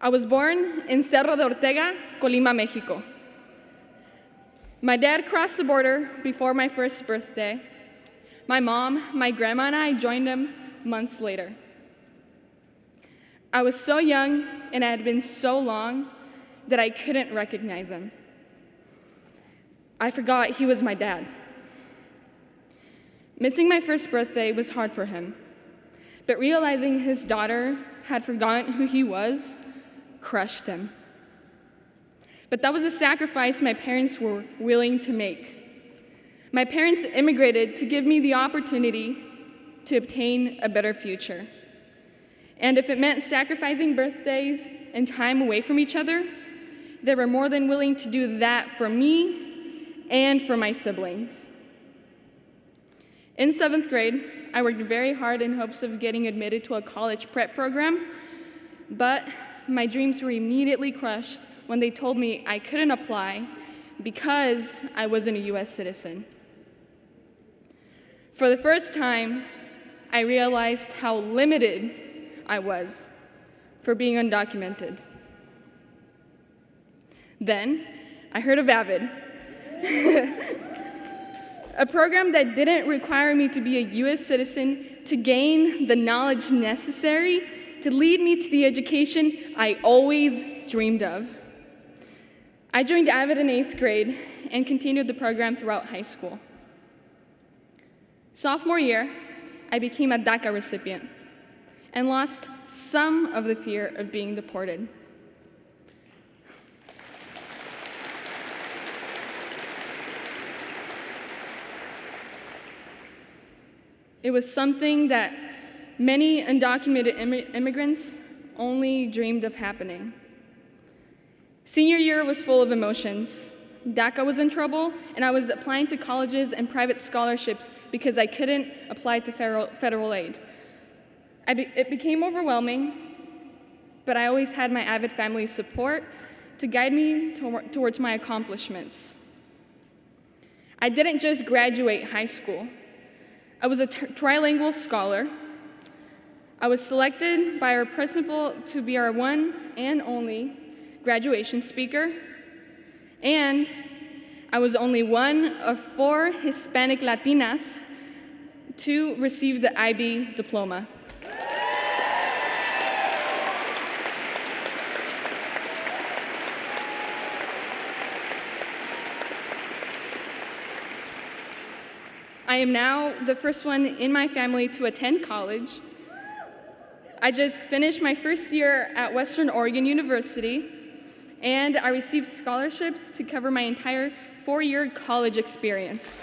I was born in Cerro de Ortega, Colima, Mexico. My dad crossed the border before my first birthday. My mom, my grandma, and I joined him months later. I was so young, and it had been so long that I couldn't recognize him. I forgot he was my dad. Missing my first birthday was hard for him, but realizing his daughter had forgotten who he was crushed him. But that was a sacrifice my parents were willing to make. My parents immigrated to give me the opportunity to obtain a better future. And if it meant sacrificing birthdays and time away from each other, they were more than willing to do that for me and for my siblings. In 7th grade, I worked very hard in hopes of getting admitted to a college prep program, but my dreams were immediately crushed when they told me I couldn't apply because I wasn't a US citizen. For the first time, I realized how limited I was for being undocumented. Then, I heard of AVID, a program that didn't require me to be a US citizen to gain the knowledge necessary to lead me to the education I always dreamed of. I joined AVID in 8th grade and continued the program throughout high school. Sophomore year, I became a DACA recipient and lost some of the fear of being deported. It was something that many undocumented immigrants only dreamed of happening. Senior year was full of emotions. DACA was in trouble, and I was applying to colleges and private scholarships because I couldn't apply to federal aid. It became overwhelming, but I always had my AVID family's support to guide me towards my accomplishments. I didn't just graduate high school. I was a trilingual scholar. I was selected by our principal to be our one and only graduation speaker, and I was only one of 4 Hispanic Latinas to receive the IB diploma. I am now the first one in my family to attend college. I just finished my first year at Western Oregon University, and I received scholarships to cover my entire 4-year college experience.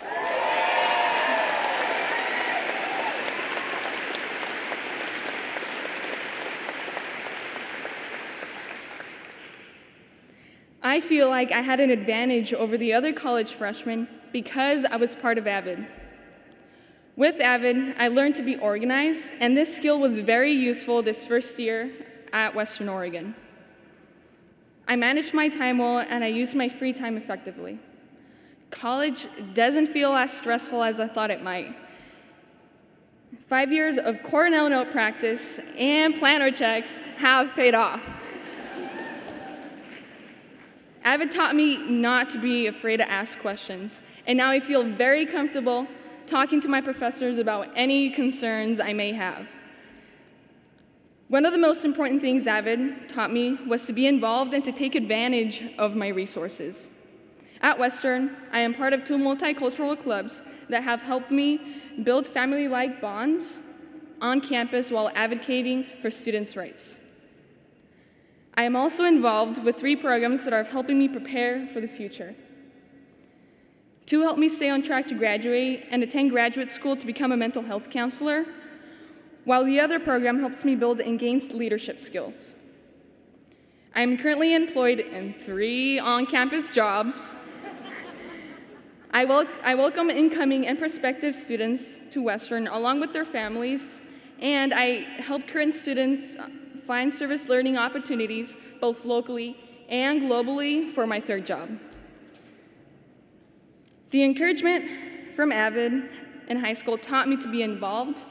I feel like I had an advantage over the other college freshmen because I was part of AVID. With AVID, I learned to be organized, and this skill was very useful this first year at Western Oregon. I managed my time well, and I used my free time effectively. College doesn't feel as stressful as I thought it might. 5 years of Cornell note practice and planner checks have paid off. AVID taught me not to be afraid to ask questions, and now I feel very comfortable talking to my professors about any concerns I may have. One of the most important things AVID taught me was to be involved and to take advantage of my resources. At Western, I am part of 2 multicultural clubs that have helped me build family-like bonds on campus while advocating for students' rights. I am also involved with 3 programs that are helping me prepare for the future. 2 help me stay on track to graduate and attend graduate school to become a mental health counselor, while the other program helps me build and gain leadership skills. I am currently employed in 3 on-campus jobs. I welcome incoming and prospective students to Western along with their families, and I help current students find service learning opportunities both locally and globally for my 3rd job. The encouragement from AVID in high school taught me to be involved,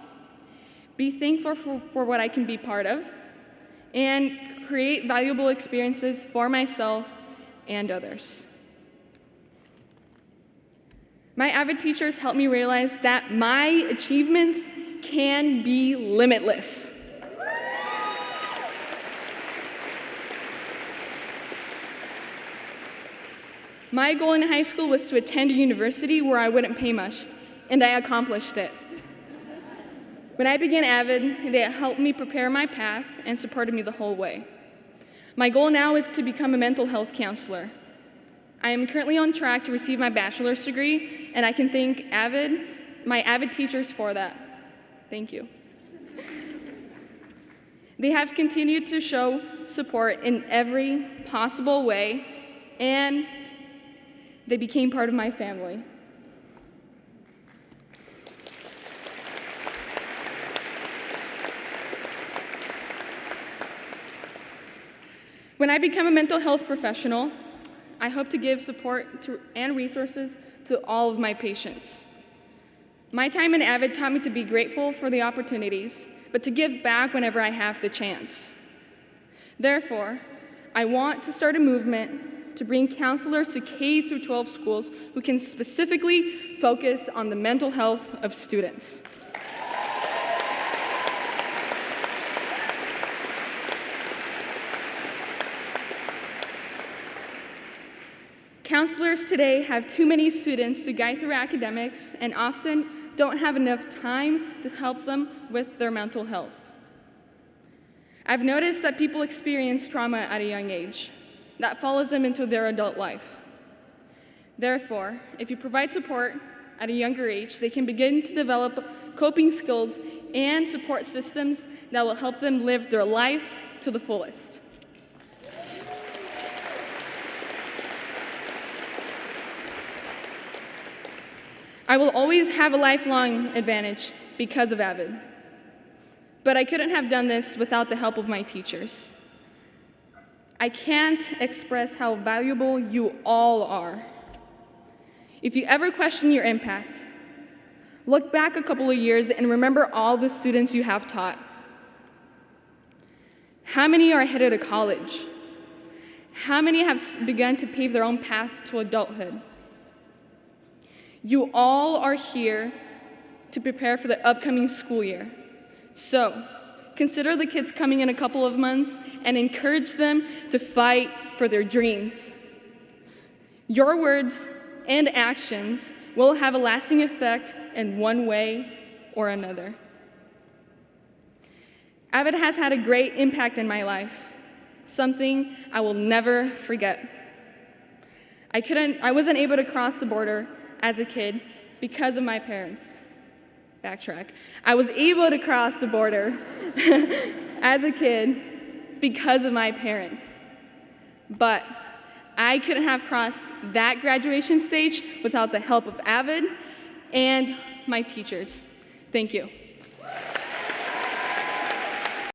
be thankful for what I can be part of, and create valuable experiences for myself and others. My AVID teachers helped me realize that my achievements can be limitless. My goal in high school was to attend a university where I wouldn't pay much, and I accomplished it. When I began AVID, they helped me prepare my path and supported me the whole way. My goal now is to become a mental health counselor. I am currently on track to receive my bachelor's degree, and I can thank my AVID teachers for that. Thank you. They have continued to show support in every possible way, and they became part of my family. When I become a mental health professional, I hope to give support and resources to all of my patients. My time in AVID taught me to be grateful for the opportunities, but to give back whenever I have the chance. Therefore, I want to start a movement to bring counselors to K-12 schools who can specifically focus on the mental health of students. Counselors today have too many students to guide through academics and often don't have enough time to help them with their mental health. I've noticed that people experience trauma at a young age that follows them into their adult life. Therefore, if you provide support at a younger age, they can begin to develop coping skills and support systems that will help them live their life to the fullest. I will always have a lifelong advantage because of AVID, but I couldn't have done this without the help of my teachers. I can't express how valuable you all are. If you ever question your impact, look back a couple of years and remember all the students you have taught. How many are headed to college? How many have begun to pave their own path to adulthood? You all are here to prepare for the upcoming school year. So, consider the kids coming in a couple of months and encourage them to fight for their dreams. Your words and actions will have a lasting effect in one way or another. AVID has had a great impact in my life, something I will never forget. I wasn't able to cross the border as a kid because of my parents. Backtrack. I was able to cross the border as a kid because of my parents. But I couldn't have crossed that graduation stage without the help of AVID and my teachers. Thank you.